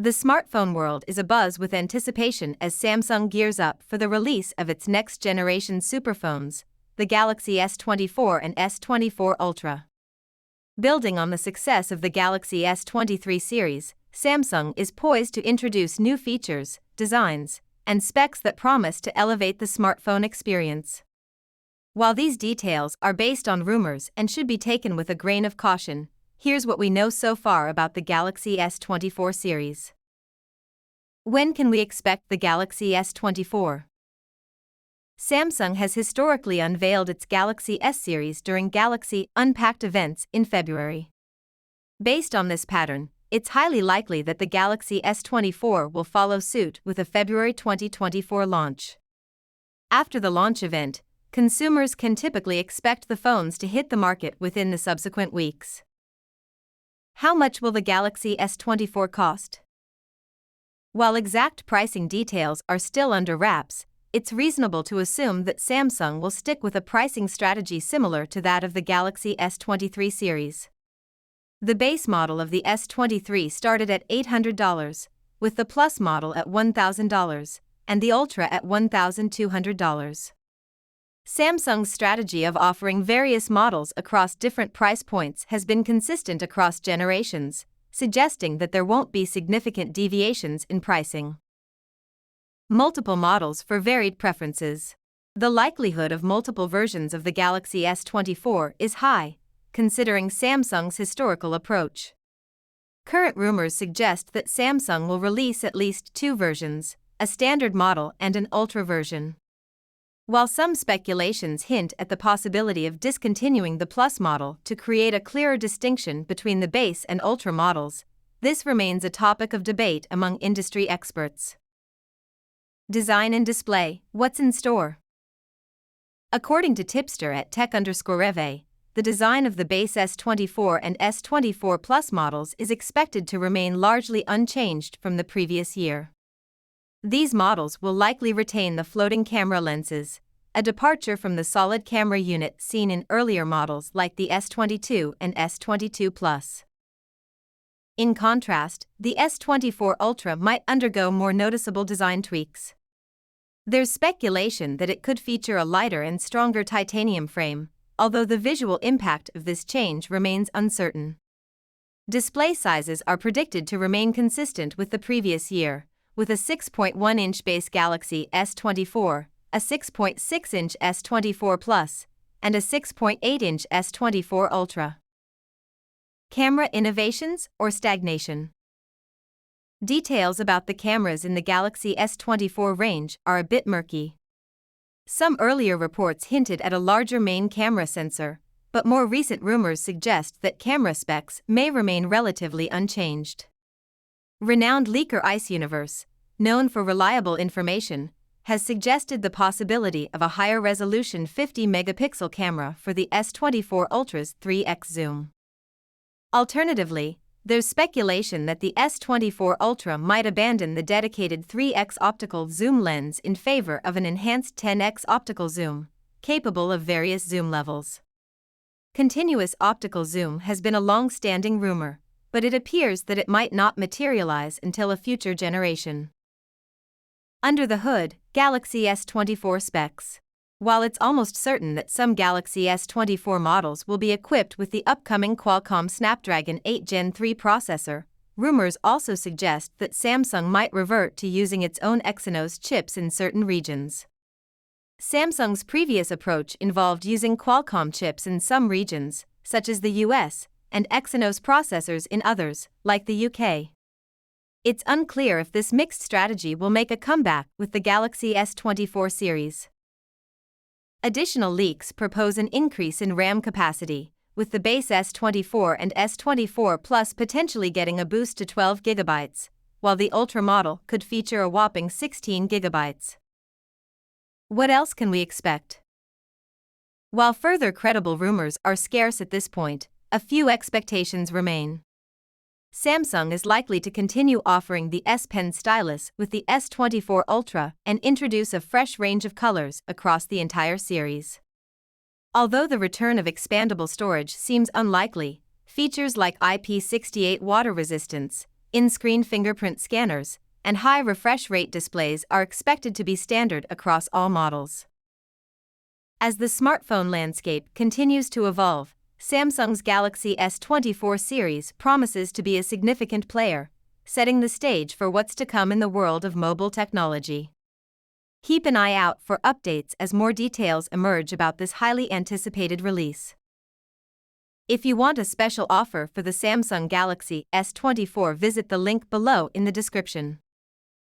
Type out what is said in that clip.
The smartphone world is abuzz with anticipation as Samsung gears up for the release of its next-generation superphones, the Galaxy S24 and S24 Ultra. Building on the success of the Galaxy S23 series, Samsung is poised to introduce new features, designs, and specs that promise to elevate the smartphone experience. While these details are based on rumors and should be taken with a grain of caution, here's what we know so far about the Galaxy S24 series. When can we expect the Galaxy S24? Samsung has historically unveiled its Galaxy S series during Galaxy Unpacked events in February. Based on this pattern, it's highly likely that the Galaxy S24 will follow suit with a February 2024 launch. After the launch event, consumers can typically expect the phones to hit the market within the subsequent weeks. How much will the Galaxy S24 cost? While exact pricing details are still under wraps, it's reasonable to assume that Samsung will stick with a pricing strategy similar to that of the Galaxy S23 series. The base model of the S23 started at $800, with the Plus model at $1,000, and the Ultra at $1,200. Samsung's strategy of offering various models across different price points has been consistent across generations, suggesting that there won't be significant deviations in pricing. Multiple models for varied preferences. The likelihood of multiple versions of the Galaxy S24 is high, considering Samsung's historical approach. Current rumors suggest that Samsung will release at least two versions, a standard model and an Ultra version. While some speculations hint at the possibility of discontinuing the Plus model to create a clearer distinction between the base and Ultra models, this remains a topic of debate among industry experts. Design and display, what's in store? According to tipster at tech_reve, the design of the base S24 and S24 Plus models is expected to remain largely unchanged from the previous year. These models will likely retain the floating camera lenses, a departure from the solid camera unit seen in earlier models like the S22 and S22 Plus. In contrast, the S24 Ultra might undergo more noticeable design tweaks. There's speculation that it could feature a lighter and stronger titanium frame, although the visual impact of this change remains uncertain. Display sizes are predicted to remain consistent with the previous year, with a 6.1-inch base Galaxy S24, a 6.6-inch S24 Plus, and a 6.8-inch S24 Ultra. Camera innovations or stagnation? Details about the cameras in the Galaxy S24 range are a bit murky. Some earlier reports hinted at a larger main camera sensor, but more recent rumors suggest that camera specs may remain relatively unchanged. Renowned leaker Ice Universe, known for reliable information, has suggested the possibility of a higher resolution 50-megapixel camera for the S24 Ultra's 3x zoom. Alternatively, there's speculation that the S24 Ultra might abandon the dedicated 3x optical zoom lens in favor of an enhanced 10x optical zoom, capable of various zoom levels. Continuous optical zoom has been a long-standing rumor, but it appears that it might not materialize until a future generation. Under the hood, Galaxy S24 specs. While it's almost certain that some Galaxy S24 models will be equipped with the upcoming Qualcomm Snapdragon 8 Gen 3 processor, rumors also suggest that Samsung might revert to using its own Exynos chips in certain regions. Samsung's previous approach involved using Qualcomm chips in some regions, such as the US, and Exynos processors in others, like the UK. It's unclear if this mixed strategy will make a comeback with the Galaxy S24 series. Additional leaks propose an increase in RAM capacity, with the base S24 and S24 Plus potentially getting a boost to 12 GB, while the Ultra model could feature a whopping 16 GB. What else can we expect? While further credible rumors are scarce at this point, a few expectations remain. Samsung is likely to continue offering the S Pen stylus with the S24 Ultra and introduce a fresh range of colors across the entire series. Although the return of expandable storage seems unlikely, features like IP68 water resistance, in-screen fingerprint scanners, and high refresh rate displays are expected to be standard across all models. As the smartphone landscape continues to evolve, Samsung's Galaxy S24 series promises to be a significant player, setting the stage for what's to come in the world of mobile technology. Keep an eye out for updates as more details emerge about this highly anticipated release. If you want a special offer for the Samsung Galaxy S24, visit the link below in the description.